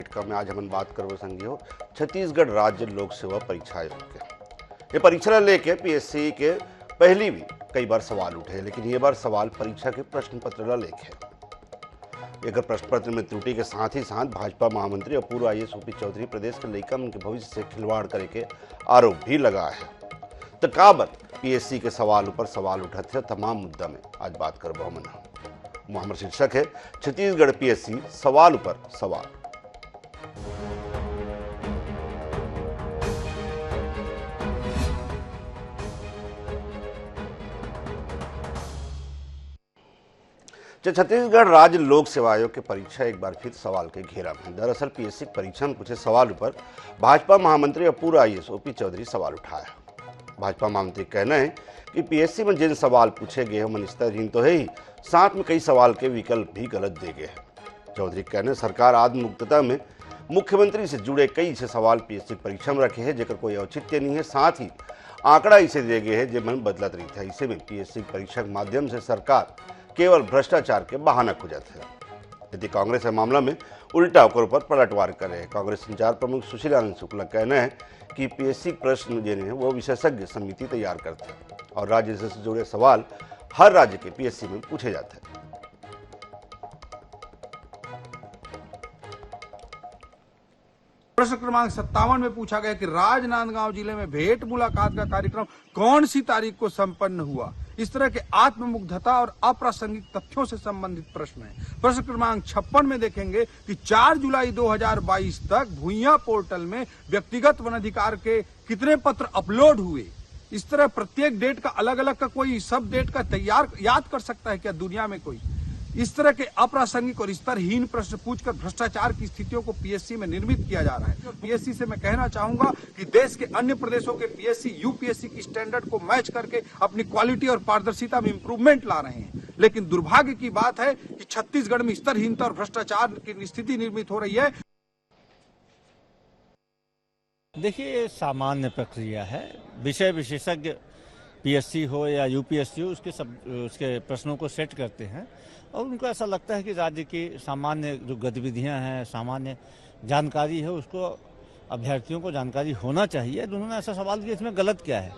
बैठक में आज हम बात करबो संगियो छत्तीसगढ़ राज्य लोक सेवा परीक्षा आयोग के ये परीक्षा लेके पीएससी के पहली भी कई बार सवाल उठे, लेकिन ये बार सवाल परीक्षा के प्रश्न पत्र ला लेके एक प्रश्न पत्र में त्रुटि के साथ ही साथ भाजपा महामंत्री और पूर्व आईएएस ओपी चौधरी प्रदेश के लइकन के भविष्य से खिलवाड़ करे के आरोप भी लगा है। तो काबर पीएससी के सवाल ऊपर सवाल उठते हैं, तमाम मुद्दा में आज बात करबो हमन। हमारा शीर्षक है छत्तीसगढ़ पीएससी सवाल ऊपर सवाल। छत्तीसगढ़ राज्य लोक सेवा आयोग की परीक्षा एक बार फिर सवाल के घेरा में। दरअसल पीएससी परीक्षा में पूछे सवाल पर भाजपा महामंत्री और पूर्व आईएएस ओपी चौधरी सवाल उठाया। भाजपा महामंत्री कहना है कि पीएससी में जिन सवाल पूछे गए हैं स्तरहीन तो है ही, साथ में कई सवाल के विकल्प भी गलत दे गए हैं। चौधरी कहने सरकार आत्ममुक्तता में मुख्यमंत्री से जुड़े कई से सवाल पीएससी परीक्षा में रखे हैं जेकर कोई औचित्य नहीं है, साथ ही आंकड़ा इसे दे गए हैं जिनमें बदलत रही था। इसे में पीएससी परीक्षा के माध्यम से सरकार केवल भ्रष्टाचार के बहाना खोजत है। यदि कांग्रेस इस मामला में उल्टा होकर ऊपर पलटवार करे। कांग्रेस संचार प्रमुख सुशील आनंद शुक्ला कहना है कि पीएससी प्रश्न जो है वो विशेषज्ञ समिति तैयार करते हैं और राज्य से जुड़े सवाल हर राज्य के पीएससी में पूछे जाते हैं। प्रश्न क्रमांक 57 में पूछा गया कि राजनांदगांव जिले में भेंट मुलाकात का कार्यक्रम कौन सी तारीख को संपन्न हुआ। इस तरह के आत्ममुग्धता और अप्रासंगिक तथ्यों से संबंधित प्रश्न है। प्रश्न क्रमांक 56 में देखेंगे कि 4 जुलाई 2022 तक भुइयां पोर्टल में व्यक्तिगत वनाधिकार के कितने पत्र अपलोड हुए। इस तरह प्रत्येक डेट का अलग अलग का कोई सब डेट का तैयार याद कर सकता है क्या दुनिया में कोई? इस तरह के अप्रासंगिक और स्तरहीन प्रश्न पूछकर भ्रष्टाचार की स्थितियों को पीएससी में निर्मित किया जा रहा है। पीएससी से मैं कहना चाहूंगा कि देश के अन्य प्रदेशों के पीएससी यूपीएससी की स्टैंडर्ड को मैच करके अपनी क्वालिटी और पारदर्शिता में इंप्रूवमेंट ला रहे हैं, लेकिन दुर्भाग्य की बात है कि छत्तीसगढ़ में स्तरहीनता और भ्रष्टाचार की स्थिति निर्मित हो रही है। देखिए, सामान्य प्रक्रिया है। विषय विशेषज्ञ पीएससी हो या यूपीएससी हो उसके प्रश्नों को सेट करते हैं और उनको ऐसा लगता है कि राज्य की सामान्य जो गतिविधियां हैं, सामान्य जानकारी है, उसको अभ्यर्थियों को जानकारी होना चाहिए। उन्होंने ऐसा सवाल किया, इसमें गलत क्या है?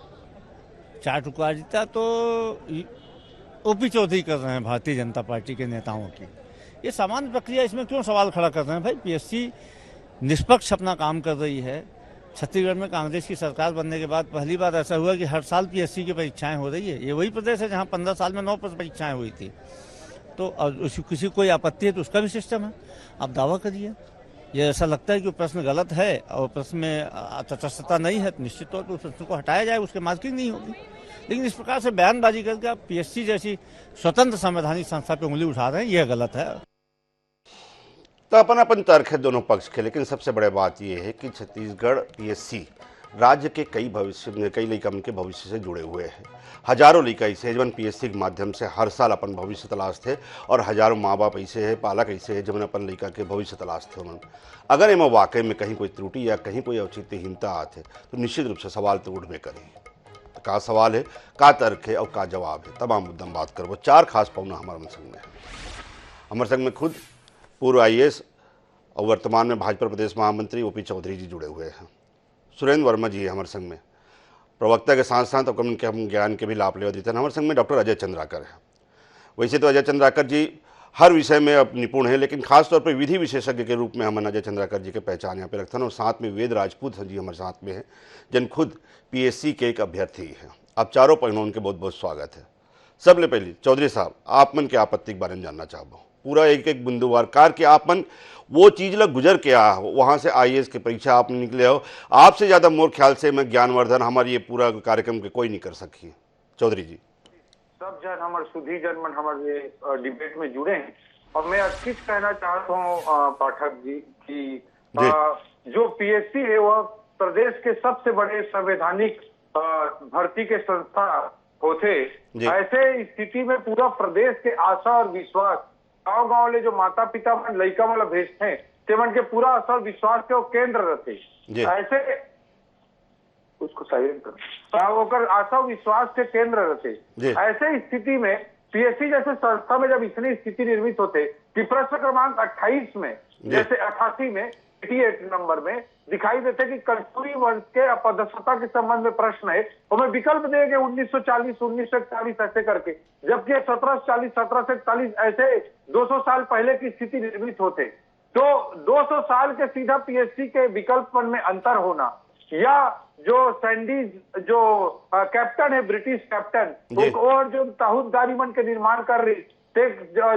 चाटुकारिता तो ओपी चौधरी कर रहे हैं भारतीय जनता पार्टी के नेताओं की। ये सामान्य प्रक्रिया, इसमें क्यों सवाल खड़ा कर रहे हैं? भाई, पीएससी निष्पक्ष अपना काम कर रही है। छत्तीसगढ़ में कांग्रेस की सरकार बनने के बाद पहली बार ऐसा हुआ कि हर साल पीएससी की परीक्षाएं हो रही है। ये वही प्रदेश है जहां 15 साल में 9 परीक्षाएं हुई थी। तो किसी कोई आपत्ति है तो उसका भी सिस्टम है, आप दावा करिए। ये ऐसा लगता है कि प्रश्न गलत है और प्रश्न में तटस्थता नहीं है तो निश्चित तौर पर उस प्रश्न को हटाया जाए, उसके मार्किंग नहीं होगी। लेकिन इस प्रकार से बयानबाजी करके आप पीएससी जैसी स्वतंत्र संवैधानिक संस्था पर उंगली उठा रहे हैं, यह गलत है। तो अपन तर्क है दोनों पक्ष के, लेकिन सबसे बड़ी बात यह है कि छत्तीसगढ़ पीएससी राज्य के कई लइकन के भविष्य से जुड़े हुए हैं। हजारों लइका ऐसे है जब पीएससी के माध्यम से हर साल अपन भविष्य तलाश थे और हजारों माँ बाप ऐसे है, पालक ऐसे है जब अपन लइका के भविष्य तलाश थे उन्होंने। अगर इनमें वाकई में कहीं कोई त्रुटि या कहीं कोई औचित्यहीनता आते तो निश्चित रूप से सवाल तो उठबे करेगी। तो का सवाल है, का तर्क है और का जवाब है, तमाम मुद्दा में बात करबो। 4 खास पौना हमारे संग में है। हमारे संग में खुद पूर्व आईएएस और वर्तमान में भाजपा प्रदेश महामंत्री ओपी चौधरी जी जुड़े हुए हैं। सुरेंद्र वर्मा जी है हमारे संग में, प्रवक्ता के साथ साथ उनके हम ज्ञान के भी लाभ ले देते हैं। हमारे संग में डॉक्टर अजय चंद्राकर है। वैसे तो अजय चंद्राकर जी हर विषय में अब निपुण हैं, लेकिन खासतौर पर विधि विशेषज्ञ के रूप में हम अजय चंद्राकर जी के पहचान यहाँ पे रखते हैं। और साथ में वेद राजपूत जी हमारे साथ में हैं, जिन खुद पीएससी के एक अभ्यर्थी हैं। अब चारों पहलुओं उनके बहुत बहुत स्वागत है। सबले पहले चौधरी साहब, आप मन के आपत्ति के बारे में जानना चाहूँ, पूरा एक एक बिंदुवार कार के आप मन वो चीज लग गुजर के आ हो, वहाँ से आईएएस की परीक्षा आप निकले हो। आपसे ज़्यादा मोर ख्याल से मैं ज्ञानवर्धन हमारी ये पूरा कार्यक्रम के कोई नहीं कर सकी। चौधरी जी, सब जन हमारे सुधी जनमन हमारे डिबेट में जुड़े हैं और मैं अच्छी कहना चाहता हूँ पाठक जी की जो पीएससी है वह प्रदेश के सबसे बड़े संवैधानिक भर्ती के संस्था होते। ऐसे स्थिति में पूरा प्रदेश के आशा और विश्वास गाँव ले जो माता पिता मन लइका वाला भेजते हैं ते मन के पूरा आशा और विश्वास के वो केंद्र रहते। ऐसे उसको साइलेंट कर आशा और विश्वास के केंद्र रहते। ऐसे स्थिति में पीएससी जैसे संस्था में जब इतनी स्थिति निर्मित होते कि प्रश्न क्रमांक 28 में जैसे 88 में 88 नंबर में दिखाई देते कि कस्तूरी वंश के अपदस्थता के संबंध में प्रश्न है, हमें विकल्प देंगे 1940, 1941 ऐसे करके, जबकि 1740, 1741 ऐसे 200 साल पहले की स्थिति निर्मित होते। तो 200 साल के सीधा पीएससी के विकल्प में अंतर होना, या जो सैंडीज जो कैप्टन है, ब्रिटिश कैप्टन, और जो ताहूदारी मन के निर्माण कर रही,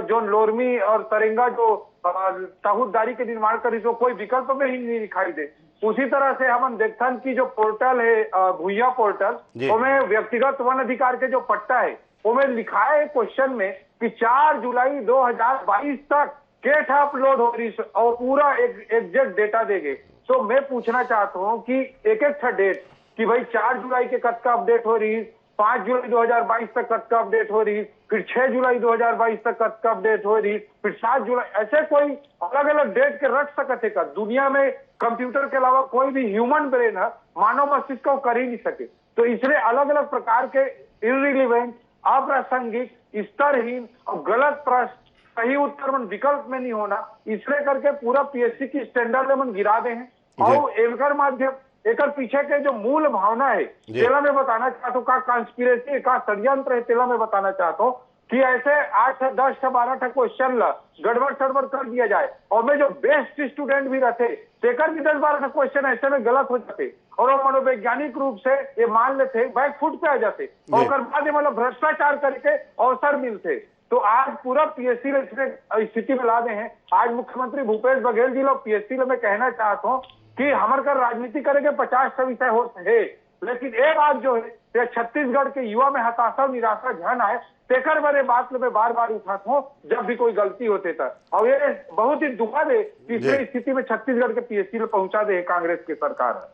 जॉन लोरमी और तरेंगा जो ताहूदारी के निर्माण कर रही, तो कोई विकल्प में ही नहीं दिखाई दे। उसी तरह से हम देखथन की जो पोर्टल है भूया पोर्टल, उसमें व्यक्तिगत वन अधिकार के जो पट्टा है, उसमें लिखा है क्वेश्चन में कि 4 जुलाई 2022 तक केट अपलोड हो रही और पूरा एग्जैक्ट डेटा देंगे। तो मैं पूछना चाहता हूं कि एक डेट कि भाई 4 जुलाई के कद का अपडेट हो रही, 5 जुलाई 2022 तक कद का अपडेट हो रही, फिर 6 जुलाई 2022 तक कद का अपडेट हो रही, फिर 7 जुलाई, ऐसे कोई अलग अलग डेट के रख सकते का? दुनिया में कंप्यूटर के अलावा कोई भी ह्यूमन ब्रेन है, मानव मस्तिष्क को कर ही नहीं सके। तो इसलिए अलग अलग प्रकार के इररिलेवेंट, अप्रासंगिक, स्तरहीन और गलत प्रश्न सही उत्तर मन विकल्प में नहीं होना, इसलिए करके पूरा पीएससी की स्टैंडर्ड में मन गिरा दे हैं। और एकर माध्यम एकर पीछे के जो मूल भावना है, तेला मैं बताना चाहता हूँ का कॉन्स्पिरेसी का षड्यंत्र है, तेला मैं बताना चाहता हूँ कि ऐसे 8 से 10 से 12 क्वेश्चन गड़बड़ सड़बड़ कर दिया जाए, और में जो बेस्ट स्टूडेंट भी रहते तेकर भी 10-12 क्वेश्चन ऐसे में गलत हो जाते, और वो मनोवैज्ञानिक रूप से ये मान लेते बैक फुट पे आ जाते, और बाद मतलब भ्रष्टाचार करके अवसर मिलते। तो आज पूरा पीएससी स्थिति में ला दे हैं। आज मुख्यमंत्री भूपेश बघेल जी लोग पीएससी में मैं कहना चाहता हूँ कि हमारे का राजनीति करेंगे 50 विषय हो है, लेकिन एक बात जो है छत्तीसगढ़ के युवा में हताशा और निराशा झन आए, तेकर बड़े बात में बार बार उठाता हूँ जब भी कोई गलती होते था, और ये बहुत ही दुखद है कि इस स्थिति में छत्तीसगढ़ के पीएससी में पहुंचा दे कांग्रेस की सरकार।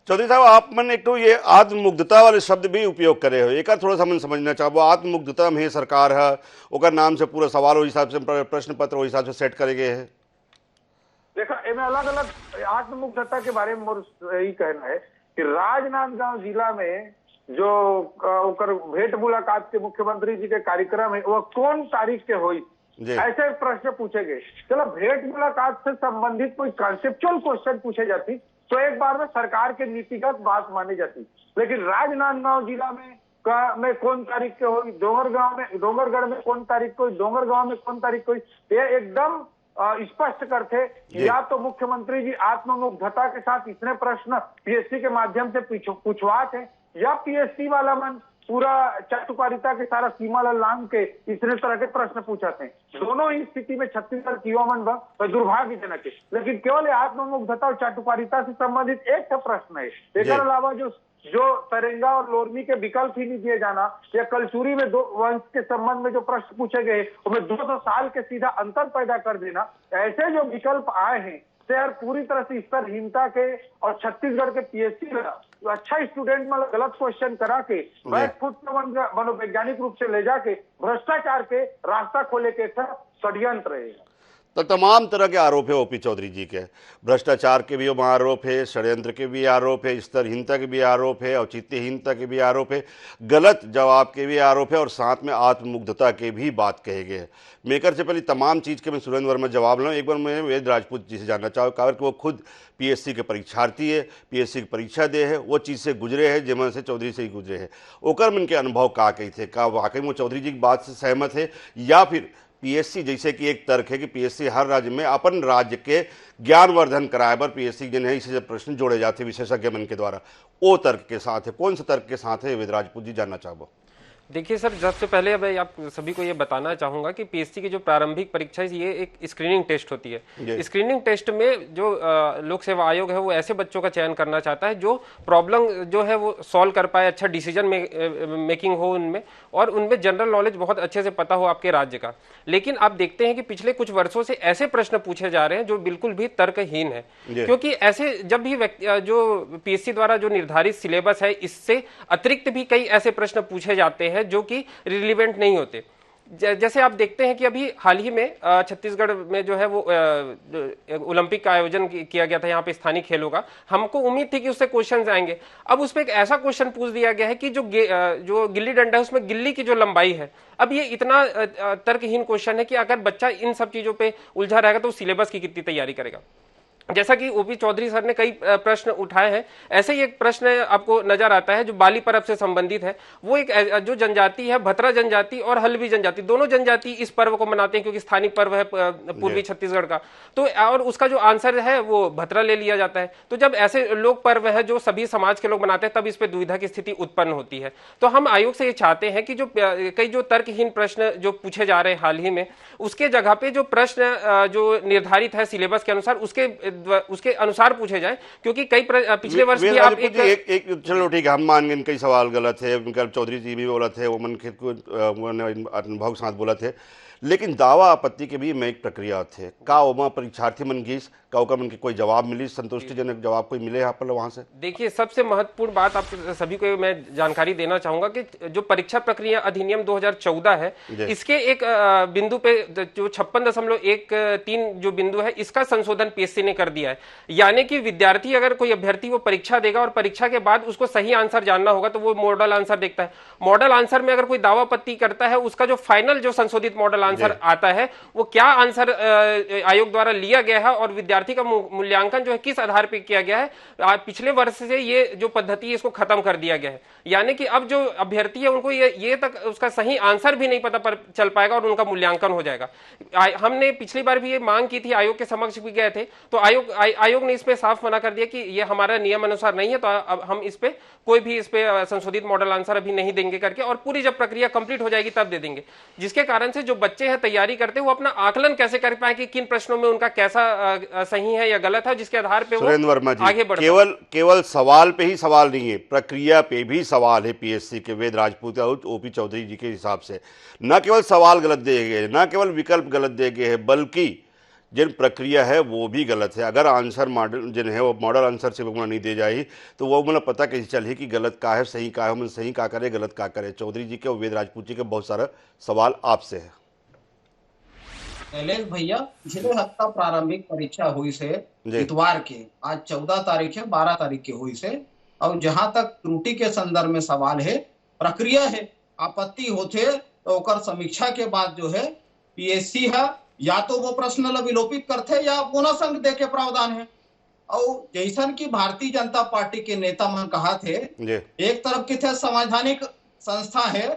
चौधरी साहब, आप मन एक तो ये आत्ममुग्धता वाले शब्द भी उपयोग करे हो, एक थोड़ा सा मन समझना चाहो, आत्ममुग्धता में सरकार है, ओकर नाम से पूरा सवाल वही हिसाब से प्रश्न पत्र वही हिसाब से सेट करे गए है। देखा इनमें अलग अलग आत्ममुग्धता के बारे में मोर यही कहना है कि राजनांदगांव जिला में जो भेंट मुलाकात के मुख्यमंत्री जी के कार्यक्रम है वह कौन तारीख के हुई, ऐसे प्रश्न पूछे गए। चलो भेंट मुलाकात से संबंधित कोई कॉन्सेप्चुअल क्वेश्चन पूछे जाती तो एक बार में सरकार के नीतिगत बात मानी जाती, लेकिन राजनांदगांव जिला में कौन तारीख के हुई, डोंगरगढ़ में कौन तारीख को, डोंगरगांव में कौन तारीख को, ये एकदम स्पष्ट करते। या तो मुख्यमंत्री जी आत्ममुग्धता के साथ इतने प्रश्न पीएससी के माध्यम से पूछवाते हैं, या पीएससी वाला मन पूरा चाटुकारिता के सारा सीमा लांग के इतने तरह के प्रश्न पूछाते हैं। दोनों ही स्थिति में छत्तीसगढ़ की युवा मन दुर्भाग्यजनक है, लेकिन केवल आत्ममुग्धता और चाटुकारिता से संबंधित एक प्रश्न है। इसके अलावा जो तरेंगा और लोरमी के विकल्प ही नहीं दिए जाना, या कलचुरी में दो वंश के संबंध में जो प्रश्न पूछे गए उनमें 200 साल के सीधा अंतर पैदा कर देना, ऐसे जो विकल्प आए हैं यार पूरी तरह से स्तरहीनता के, और छत्तीसगढ़ के पीएससी में अच्छा स्टूडेंट मतलब गलत क्वेश्चन करा के बैक फुट मनोवैज्ञानिक रूप से ले जाके भ्रष्टाचार के रास्ता खोले के षड्यंत्र रहेगा। तो तमाम तरह के आरोप है ओपी चौधरी जी के, भ्रष्टाचार के भी आरोप है, षड्यंत्र के भी आरोप है, स्तरहीनता के भी आरोप है, औचित्यहीनता के भी आरोप है, गलत जवाब के भी आरोप है, और साथ में आत्ममुग्धता के भी बात कहे गए। मेकर से पहले तमाम चीज़ के मैं सुरेंद्र वर्मा जवाब लूँ। एक बार मैं वेद राजपूत जी से जानना चाहूँ कि वो खुद पीएससी के परीक्षार्थी है, पीएससी की परीक्षा दे है, वो चीज़ से गुजरे है जिमन से चौधरी से ही गुजरे है, ओकर मन के अनुभव का कही थे, का वाकई वो चौधरी जी की बात से सहमत है, या फिर पीएससी जैसे कि एक तर्क है कि पीएससी हर राज्य में अपन राज्य के ज्ञानवर्धन कराए पर पीएससी जिन्हें इसे प्रश्न जोड़े जाते विशेषज्ञ मन के द्वारा, वो तर्क के साथ है, कौन सा तर्क के साथ है वेद राजपूत जी, जानना चाहो। देखिए सर, सबसे पहले मैं आप सभी को ये बताना चाहूंगा कि पीएससी की जो प्रारंभिक परीक्षा है ये एक स्क्रीनिंग टेस्ट होती है। स्क्रीनिंग टेस्ट में जो लोक सेवा आयोग है वो ऐसे बच्चों का चयन करना चाहता है जो प्रॉब्लम जो है वो सॉल्व कर पाए, अच्छा डिसीजन मेकिंग हो उनमें, और उनमें जनरल नॉलेज बहुत अच्छे से पता हो आपके राज्य का। लेकिन आप देखते हैं कि पिछले कुछ वर्षों से ऐसे प्रश्न पूछे जा रहे हैं जो बिल्कुल भी तर्कहीन है, क्योंकि ऐसे जब भी जो पीएससी द्वारा जो निर्धारित सिलेबस है इससे अतिरिक्त भी कई ऐसे प्रश्न पूछे जाते हैं जो कि रिलेवेंट नहीं होते। जैसे आप देखते हैं कि अभी हाल ही में छत्तीसगढ़ में जो है वो ओलंपिक का आयोजन किया गया था, यहाँ पे स्थानीय खेलों का, हमको उम्मीद थी कि उससे क्वेश्चंस आएंगे। अब उसमें एक ऐसा क्वेश्चन पूछ दिया गया है कि जो गिल्ली डंडा है उसमें गिल्ली की जो लंबाई है, अब ये इतना तर्कहीन क्वेश्चन है कि अगर बच्चा इन सब चीजों पे उलझा रहेगा तो सिलेबस की कितनी तैयारी करेगा। जैसा कि ओपी चौधरी सर ने कई प्रश्न उठाए हैं, ऐसे ही एक प्रश्न आपको नजर आता है जो बाली पर्व से संबंधित है। वो एक जो जनजाति है, भतरा जनजाति और हल्बी जनजाति, दोनों जनजाति इस पर्व को मनाते हैं क्योंकि स्थानीय पर्व है पूर्वी छत्तीसगढ़ का। तो और उसका जो आंसर है वो भतरा ले लिया जाता है। तो जब ऐसे लोक पर्व है जो सभी समाज के लोग मनाते हैं, तब इस पर दुविधा की स्थिति उत्पन्न होती है। तो हम आयोग से ये चाहते हैं कि जो कई जो तर्कहीन प्रश्न जो पूछे जा रहे हैं हाल ही में, उसके जगह पे जो प्रश्न जो निर्धारित है सिलेबस के अनुसार, उसके अनुसार पूछे जाए। क्योंकि कई पिछले वर्ष भी आप एक चलो ठीक है, हम मान गए कई सवाल गलत है, चौधरी जी भी बोला थे, वो मन खेत को अनुभव के साथ बोला थे, लेकिन दावा आपत्ति के भी में एक प्रक्रिया थे का ओमा परीक्षार्थी मन गीस का ओकर मन के कोई जवाब मिली, संतुष्टिजनक जवाब कोई मिले यहाँ पर वहां से? देखिए, सबसे महत्वपूर्ण बात आप सभी को मैं जानकारी देना चाहूंगा कि जो परीक्षा प्रक्रिया अधिनियम 2014 है, इसके एक बिंदु पे जो 56.13 जो बिंदु है, इसका संशोधन पीएससी ने कर दिया है। यानी कि विद्यार्थी, अगर कोई अभ्यर्थी वो परीक्षा देगा और परीक्षा के बाद उसको सही आंसर जानना होगा तो वो मॉडल आंसर देखता है। मॉडल आंसर में अगर कोई दावा आपत्ति करता है, उसका जो फाइनल जो संशोधित मॉडल आंसर आता है, वो क्या आंसर आयोग द्वारा लिया गया है और विद्यार्थी का मूल्यांकन जो है किस आधार पर किया गया है, पिछले वर्ष से ये जो पद्धति है इसको खत्म कर दिया गया है। यानी कि अब जो अभ्यर्थी है उनको ये तक उसका सही आंसर भी नहीं पता चल पाएगा और उनका मूल्यांकन हो जाएगा। हमने पिछली बार भी ये मांग की थी, आयोग के समक्ष भी गए थे, तो आयोग ने इसमें साफ मना कर दिया कि ये हमारा नियम अनुसार नहीं है, तो अब हम इस पे कोई भी इस पे संशोधित मॉडल आंसर अभी नहीं देंगे करके, और पूरी जब प्रक्रिया कंप्लीट हो जाएगी तब दे देंगे। जिसके कारण से जो बच्चे हैं तैयारी करते हैं, वो अपना आकलन कैसे कर पाए कि किन प्रश्नों में उनका कैसा सही है या गलत है, जिसके आधार पे वो आगे बढ़। केवल सवाल पे ही सवाल नहीं है, प्रक्रिया पे भी सवाल है। पीएससी के वेद राजपूत और ओपी चौधरी जी के हिसाब से न केवल सवाल गलत दिए गए, न केवल विकल्प गलत दिए गए हैं, बल्कि जिन प्रक्रिया है वो भी गलत है। अगर आंसर मॉडल जिन है वो मॉडल आंसर से नहीं दे जाए तो वो मतलब पता कैसे चले कि गलत का है, सही का है, हम सही का करे, गलत का करे। चौधरी जी के और वेद राजपूत जी के बहुत सारा सवाल आपसे है। शैलेश भैया, पिछले हफ्ता प्रारंभिक परीक्षा हुई से इतवार के, आज 14 तारीख है, 12 तारीख की हुई से, और जहां तक त्रुटि के संदर्भ में सवाल है, प्रक्रिया है, आपत्ति होते तो समीक्षा के बाद जो है पीएससी है या तो वो प्रश्न विलोपित करते या बोनस अंक दे के प्रावधान है। और जैसन की भारतीय जनता पार्टी के नेता मन कहा थे, एक तरफ की थे संवैधानिक संस्था है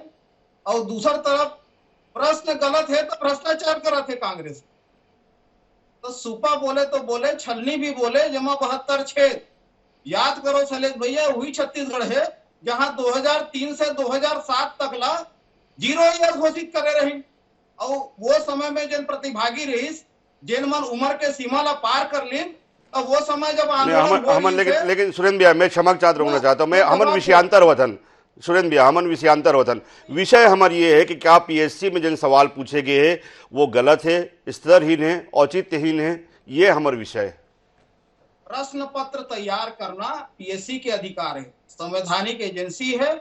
और दूसरी तरफ प्रश्न गलत है तो भ्रष्टाचार करा थे कांग्रेस। तो सुपा बोले तो बोले, छलनी भी बोले, जमा 72 छेद। याद करो शैलेश भैया, हुई छत्तीसगढ़ है जहां 2003 से 2007 तक ला 0 ईयर घोषित करे रही, और वो समय में जिन प्रतिभागी रही, जिन मन उम्र के सीमा ला पार कर ली, और वो समय जब आंदोलन लेकिन सुरेंद्र भैया, मैं क्षमा चाहता हूँ, मैं हमन विषयांतर वतन सुरेंद्र भैया, हमन विषयांतर वतन विषय हमारी ये है कि क्या पीएससी में जिन सवाल पूछे गए हैं वो गलत है, स्तरहीन है, औचित्यहीन है, ये हमारा विषय है। प्रश्न पत्र तैयार करना पीएससी के अधिकार है, संवैधानिक एजेंसी है,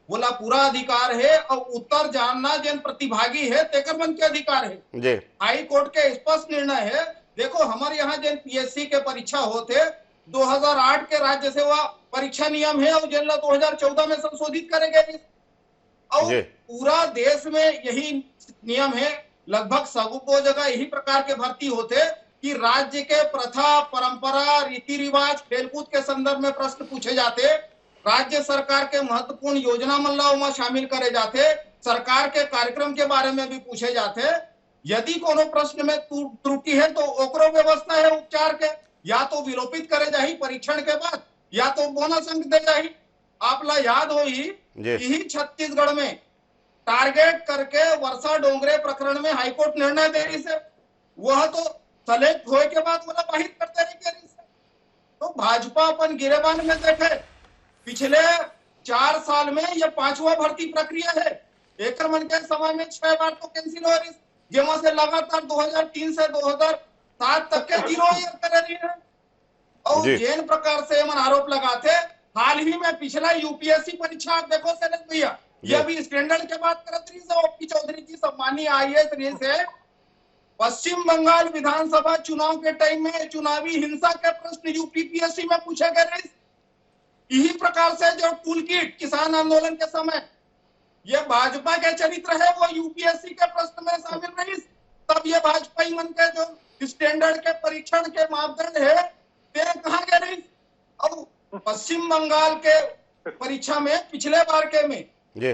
बोला पूरा अधिकार है, और उत्तर जानना जिन प्रतिभागी है तेकर मन के अधिकार है। हाई कोर्ट के स्पष्ट निर्णय है। देखो, हमारे यहाँ जिन पीएससी के परीक्षा होते 2008 के राज्य सेवा परीक्षा नियम है और जिन 2014 में संशोधित करे गए, और पूरा देश में यही नियम है। लगभग सबको जगह यही प्रकार के भर्ती होते कि राज्य के प्रथा, परंपरा, रीति रिवाज, खेलकूद के संदर्भ में प्रश्न पूछे जाते, राज्य सरकार के महत्वपूर्ण योजना मन शामिल करे जाते, सरकार के कार्यक्रम के बारे में भी पूछे जाते। यदि कोनो प्रश्न में त्रुटि है तो ओकरो व्यवस्था है उपचार के, या तो विलोपित करे जाही परीक्षण के बाद, या तो बोनस अंक दे जाही। आप ला याद हो ही छत्तीसगढ़ में टारगेट करके वर्षा डोंगरे प्रकरण में हाईकोर्ट निर्णय दे रही से, वह तो सेलेक्ट होए के बाद बोला बाहिर करते रही। तो भाजपा अपन गिरेबान में देखे, पिछले 4 साल में यह 5वां भर्ती प्रक्रिया है। एक मन के समय में 6 बार तो कैंसिल हो रही, जेमा से लगातार 2003 से 2007 तक के 0 ईयर कर रही है। और जिन प्रकार से मन आरोप लगाते, हाल ही में पिछला यूपीएससी परीक्षा आप देखो शैलेश भैया, ये अभी स्टैंडर्ड के बात करत रही से ओपी चौधरी जी सम्मानीय आईएएस रही से, पश्चिम बंगाल विधानसभा चुनाव के टाइम में चुनावी हिंसा के प्रश्न यूपीपीएससी में पूछे गए। यही प्रकार से जो टूल किट किसान आंदोलन के समय ये भाजपा के चरित्र है, वो यूपीएससी के प्रश्न में शामिल नहीं। तब ये भाजपा ही मन के जो स्टैंडर्ड के परीक्षण के मापदंड है पश्चिम बंगाल के परीक्षा में पिछले बार के में जी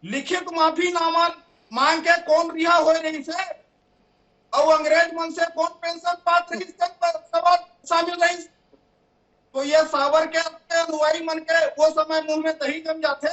लिखित माफीनामा मांग के कौन रिहा हो रही से और अंग्रेज मन से कौन पेंशन पात्र रही सवाल शामिल रही। तो ये सावरकर के अनुयायी मन के वो समय मुंह में दही जम जाते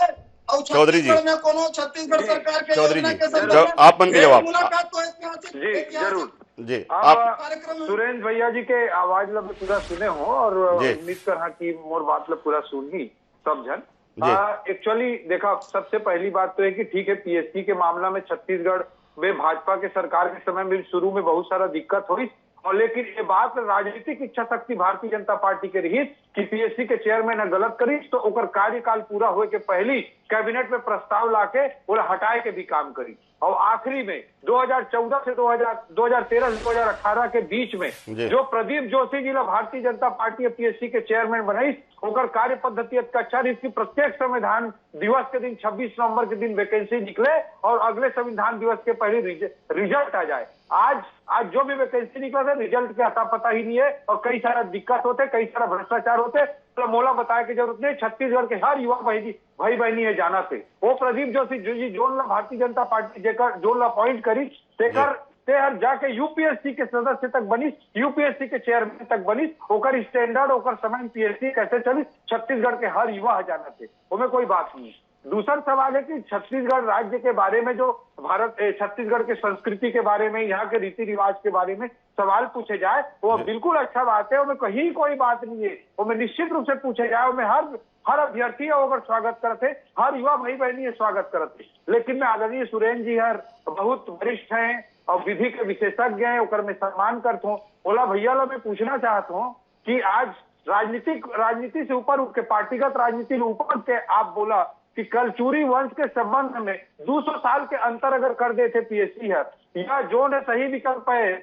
और चौधरी जी छत्तीसगढ़ में कोनो छत्तीसगढ़ सरकार के चौधरी योजना जी के संदर्भ में आप मन के जवाब मुलाकात तो ऐतिहासिक जी जरूर। जी आप कार्यक्रम में सुरेंद्र भैया जी के आवाज लब पूरा सुने हो और जी। उम्मीद कर हाँ की मोर बात लब पूरा सुनी सब जन। जी। एक्चुअली देखा सबसे पहली बात तो है कि ठीक है पीएससी के मामला में छत्तीसगढ़ में भाजपा के सरकार के समय में शुरू में बहुत सारा दिक्कत हुई और लेकिन ये बात राजनीतिक इच्छा शक्ति भारतीय जनता पार्टी के रही कि पीएससी के चेयरमैन ने गलत करी तो ओकर कार्यकाल पूरा हुए के पहली कैबिनेट में प्रस्ताव लाके वो हटाए के भी काम करी और आखिरी में 2014 से 2013 से 2018 के बीच में जो प्रदीप जोशी जी भारतीय जनता पार्टी पीएससी के चेयरमैन बनाई होकर कार्य पद्धति अच्छा इसकी प्रत्येक संविधान दिवस के दिन 26 नवंबर के दिन वैकेंसी निकले और अगले संविधान दिवस के पहले रिजल्ट आ जाए। आज जो भी वैकेंसी निकला था रिजल्ट के अता पता ही नहीं है और कई सारा दिक्कत होते कई सारा भ्रष्टाचार होते तो मोला बताया की जरूरत नहीं। छत्तीसगढ़ के हर युवा भाई बहनी है जाना से वो प्रदीप जोशी जी जोन ला भारतीय जनता पार्टी जेकर जोन ला अपॉइंट करी तेहर जाके यूपीएससी के सदस्य तक बनी यूपीएससी के चेयरमैन तक बनी ओकर स्टैंडर्ड ओकर समय पीएससी कैसे चली छत्तीसगढ़ के हर युवा जाना थे उसमें कोई बात नहीं। दूसरा सवाल है कि छत्तीसगढ़ राज्य के बारे में जो छत्तीसगढ़ के संस्कृति के बारे में यहाँ के रीति रिवाज के बारे में सवाल पूछे जाए वो बिल्कुल अच्छा बात है उसमें कहीं कोई बात नहीं है उसमें निश्चित रूप से पूछे जाए उसमें हर अभ्यर्थी अगर स्वागत करते हर युवा भाई बहनी स्वागत करते। लेकिन मैं आदरणीय सुरेंद्र जी हर बहुत वरिष्ठ हैं और विधि के विशेषज्ञ हैं ओकर में सम्मान करता हूँ बोला भैया लो मैं पूछना चाहता हूँ कि आज राजनीति से ऊपर उठ के पार्टीगत राजनीति से ऊपर के आप बोला कि कलचुरी वंश के संबंध में 200 साल के अंतर अगर कर देते पीएससी है या जो ने सही विकल्प है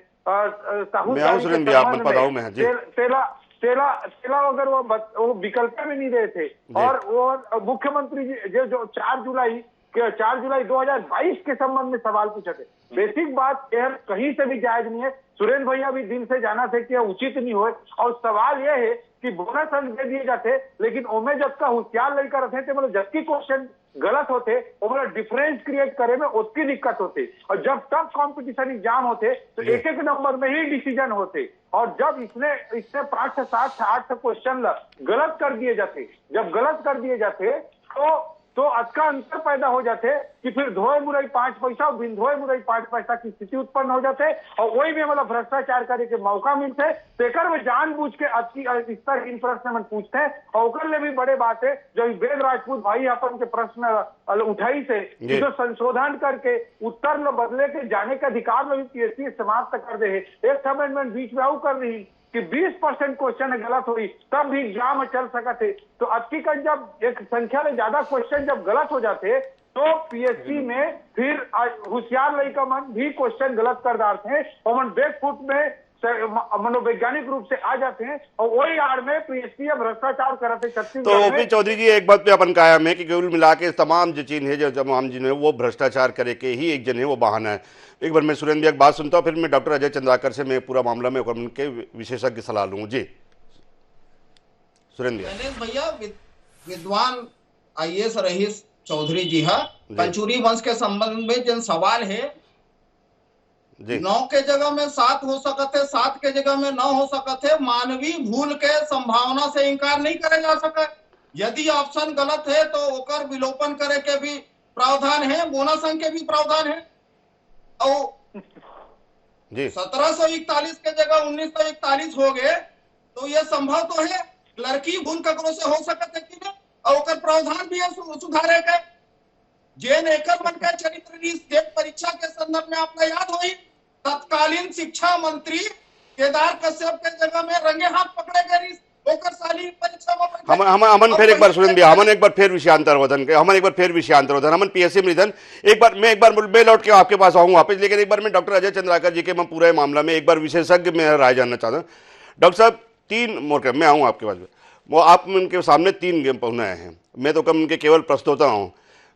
तेला अगर वो विकल्प में नहीं रहे थे और वो मुख्यमंत्री जी जो 4 जुलाई 2022 के संबंध में सवाल पूछे थे। बेसिक बात यह कहीं से भी जायज नहीं है। सुरेंद्र भैया भी दिन से जाना थे कि उचित नहीं हो और सवाल यह है कि बोनस अंक दे दिए जाते लेकिन ओमे जब का होशियार लेकर रखे थे मतलब जबकि क्वेश्चन गलत होते वो मतलब डिफरेंस क्रिएट करे में उसकी दिक्कत होती और जब तक कंपटीशन एग्जाम होते तो एक नंबर में ही डिसीजन होते और जब इसने 5 से 7 से 8 क्वेश्चन गलत कर दिए जाते जब गलत कर दिए जाते तो अच्छा अंतर पैदा हो जाते कि फिर धोए मुरई 5 पैसा और बिन धोए मुरई 5 पैसा की स्थिति उत्पन्न हो जाते और वही में मतलब भ्रष्टाचार करे के मौका मिलते तेकर में जानबूझ के इस तरह इन प्रश्न में पूछते हैं और ओकर ले भी बड़े बात है जो वेद राजपूत भाई अपन के प्रश्न उठाई से जो संशोधन करके उत्तर न बदले के जाने के अधिकार में भी पीएससी समाप्त कर दे एक अमेंडमेंट बीच में कर रही कि 20% क्वेश्चन गलत हुई तब भी एग्जाम चल सका थे। तो हकीकत जब एक संख्या में ज्यादा क्वेश्चन जब गलत हो जाते तो पीएससी में फिर होशियार लड़का मन भी क्वेश्चन गलत कर डालते हैं और मन बैकफुट में मनोवैज्ञानिक रूप से आ जाते हैं और वही आड़ में पीएससी भ्रष्टाचार करते छत्तीसगढ़ तो ओपी चौधरी जी एक बात पे अपन कायम है कि कुल मिला के तमाम जो चीन है जो तमाम जिन है वो भ्रष्टाचार करे के ही एक जन है वो बहाना है। एक बार मैं सुरेंद्र एक बात सुनता हूँ फिर मैं डॉक्टर अजय चंद्राकर से मैं पूरा मामला में उनके विशेषज्ञ सलाह लूँ। जी सुरेंद्र भैया विद्वान आईएएस रहीश चौधरी जी है कलचुरी वंश के संबंध में जिन सवाल है 9 के जगह में 7 हो सकते 7 के जगह में 9 हो सकते मानवीय भूल के संभावना से इंकार नहीं करे जा सके। यदि ऑप्शन गलत है तो ओकर विलोपन करे के भी प्रावधान है बोनस अंक के भी प्रावधान है और 1741 के जगह 1941 हो गए तो यह संभव तो है लड़की भूल ककरो से हो सकते कि नहीं और ओकर प्रावधान भी है सुधारे के जेन एकर मन के चरित्र परीक्षा के संदर्भ में आपका याद हुई तत्कालीन शिक्षा मंत्री केदार कश्यप के जगह में रंगे हाथ पकड़े गए ओकर साली परीक्षा में हमन फिर एक बार सुरेंद्र हमन एक बार फिर विषयांतर होधन के हमन एक बार फिर विषयांतर होधन हमन पीएससी मृदन एक बार मैं लौट के आपके पास आऊंगा वापस लेकिन एक बार मैं डॉक्टर अजय चंद्राकर जी के मैं पूरे मामला में एक बार विशेषज्ञ में राय जानना चाहता हूँ। डॉक्टर साहब 3 मोर्चे मैं आऊँ आपके पास वो आप उनके सामने 3 गेम पहुंचाए हैं मैं तो कम उनके केवल प्रस्तोता हूँ।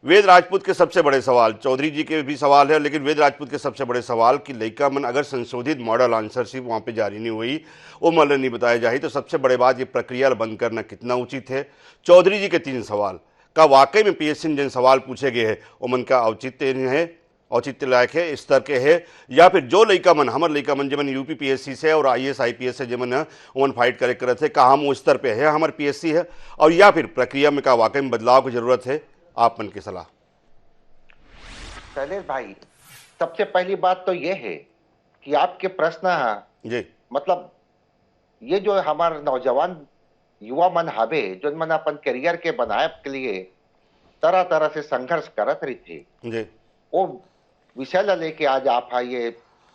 वेद राजपूत के सबसे बड़े सवाल, चौधरी जी के भी सवाल है, लेकिन वेद राजपूत के सबसे बड़े सवाल कि लइका मन अगर संशोधित मॉडल आंसरशिप वहाँ पे जारी नहीं हुई, वो मतलब नहीं बताया जाए, तो सबसे बड़े बात ये प्रक्रिया बंद करना कितना उचित है। चौधरी जी के 3 सवाल का वाकई में पीएससी में जिन सवाल पूछे गए हैं वो मन का औचित्य है, औचित्य लायक है, स्तर के है, या फिर जो लइका मन हमर लइका मन जमन यूपी पीएससी से और आईएएस आईपीएस से जमन ओमन फाइट करे करत है, का हम उस स्तर पे है हमार पीएससी है, और या फिर प्रक्रिया में का वाकई में बदलाव की जरूरत है। आप मन की सलाह। शैलेश भाई, सबसे पहली बात तो ये है कि आपके प्रश्न जी मतलब ये जो हमारे नौजवान युवा मन हवे जो मन अपन करियर के बनाए के लिए तरह तरह से संघर्ष करत रही थे, जी वो विषय ला लेके आज आप ये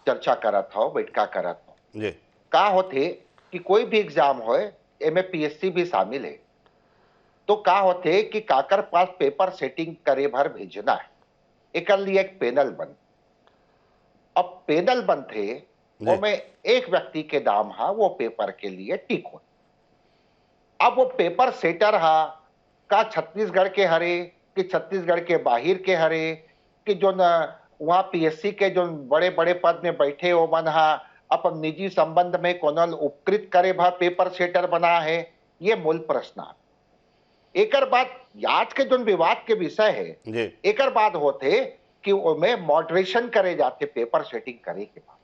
चर्चा करत हो, बैठका करत हो। जी का होते कि कोई भी एग्जाम हो एमे पीएससी भी शामिल है, तो का होते कि काकर पास पेपर सेटिंग करे भर भेजना है, एक लिए एक पैनल बन। अब पैनल बन थे में एक व्यक्ति के नाम हा वो पेपर के लिए टिक हो। अब वो पेपर सेटर हा का छत्तीसगढ़ के हरे कि छत्तीसगढ़ के बाहर के हरे कि जो न वहाँ पीएससी के जो बड़े बड़े पद में बैठे हो मन हा अपन निजी संबंध में कोनल उपकृत करे भा पेपर सेटर बना है, ये मूल प्रश्न है। एकर बाद आज के जो विवाद के विषय है, एकर बाद होते कि उनमें मॉडरेशन करे जाते पेपर सेटिंग करे के बाद।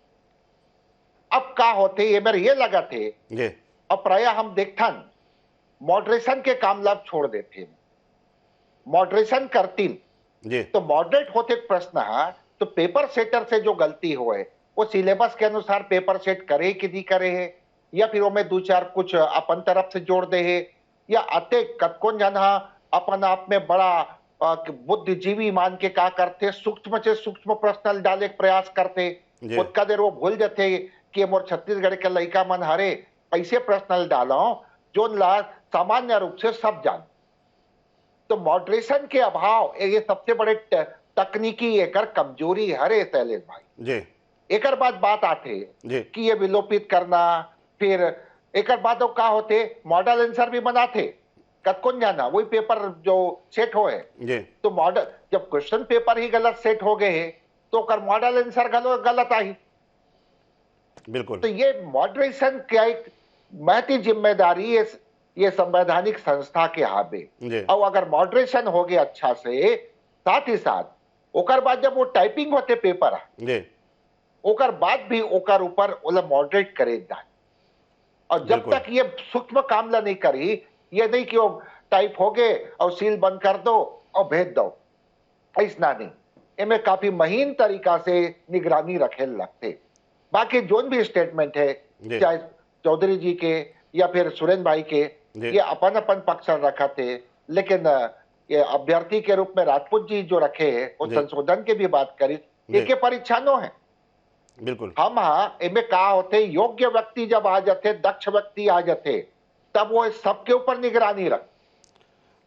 अब का होते ये मेरे ये लगा थे, अब प्राय हम देखथन मॉडरेशन के काम लाभ छोड़ देते, मॉडरेशन करती तो मॉडरेट होते प्रश्न है, तो पेपर सेटर से जो गलती हुए वो सिलेबस के अनुसार पेपर सेट करे कि नहीं करे है, या फिर उनमें 2-4 कुछ अपन तरफ से जोड़ दे है, या अते कतकोन जन अपन आप में बड़ा बुद्धिजीवी मान के का करते सूक्ष्म से सूक्ष्म प्रश्न डाले प्रयास करते, उतना देर वो भूल जाते कि मोर छत्तीसगढ़ के लड़का मन हरे ऐसे प्रश्न डालो जो ला सामान्य रूप से सब जान। तो मॉडरेशन के अभाव ये सबसे बड़े तकनीकी एकर कमजोरी हरे शैलेश भाई जी। एकर बाद बात आते कि ये विलोपित करना, फिर एकर बाद का होते मॉडल आंसर भी बनाते, कौन जाना वही पेपर जो सेट हो है, तो मॉडल जब क्वेश्चन पेपर ही गलत सेट हो गए है तो कर मॉडल आंसर गलत आई। बिल्कुल। तो ये मॉडरेशन क्या एक महती जिम्मेदारी ये संवैधानिक संस्था के हावे, और अगर मॉडरेशन हो गया अच्छा से, साथ ही साथ ओकर बाद जब वो टाइपिंग होते पेपर ओकर बाद भी ओकर ऊपर ओला मॉडरेट करे जाए, और जब तक ये सूक्ष्म काम ला नहीं करी, ये नहीं कि वो टाइप हो गए और सील बंद कर दो और भेज दो, ऐसा नहीं, इनमें काफी महीन तरीका से निगरानी रखे लगते। बाकी जो भी स्टेटमेंट है चाहे चौधरी जी के या फिर सुरेंद्र भाई के, ये अपन पक्ष रखा थे, लेकिन ये अभ्यर्थी के रूप में राजपूत जी जो रखे हैं वो संशोधन की भी बात करी, एक परीक्षा नो है। बिल्कुल। हम इनमें कहा होते योग्य व्यक्ति जब आ जाते, दक्ष व्यक्ति आ जाते, तब वो सबके ऊपर निगरानी रख।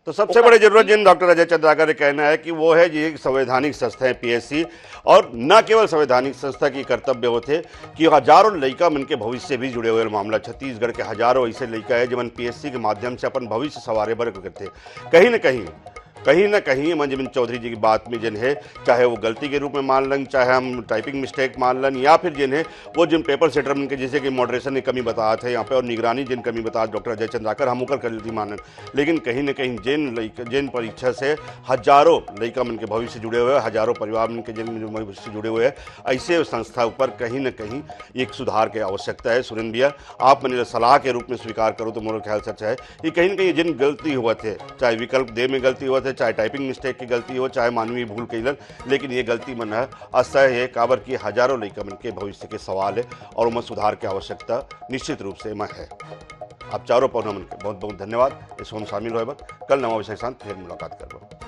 तो सबसे बड़ी जरूरत जिन डॉक्टर अजय चंद्राकर ने कहना है कि वो है ये संवैधानिक संस्था है पीएससी, और न केवल संवैधानिक संस्था की कर्तव्य होते कि हजारों लड़का मन के भविष्य से भी जुड़े हुए मामला, छत्तीसगढ़ के हजारों ऐसे लड़का है जिन पीएससी के माध्यम से अपन भविष्य सवारे बर करते, कहीं न कहीं मंजमिन चौधरी जी की बात में जिन है, चाहे वो गलती के रूप में मान लन, चाहे हम टाइपिंग मिस्टेक मान लन, या फिर जिन है वो जिन पेपर सेटर के जैसे कि मॉडरेशन की कमी बताया थे यहाँ पे, और निगरानी जिन कमी बताया डॉक्टर अजय चंद्राकर, हम उकर गलती मानन, लेकिन कहीं न कहीं जिन परीक्षा से हजारों लड़का मन के भविष्य जुड़े हुए, हजारों परिवार मन के जिन भविष्य जुड़े हुए हैं, ऐसे संस्था ऊपर कहीं न कहीं एक सुधार की आवश्यकता है। सुरेंद्र भैया, आप मैंने सलाह के रूप में स्वीकार करो तो मेरे ख्याल से है कि कहीं न कहीं जिन गलती हुआ थे, चाहे विकल्प दे में गलती हुआ थे, चाहे टाइपिंग मिस्टेक की गलती हो, चाहे मानवीय भूल कैलन, लेकिन ये गलती मन है असह है काबर की हजारों लड़का मन के भविष्य के सवाल है, और उनमें सुधार की आवश्यकता निश्चित रूप से है। आप चारों पौना मन के बहुत बहुत धन्यवाद। इस होम शामिल हो, कल नवा विषय के साथ फिर मुलाकात करो।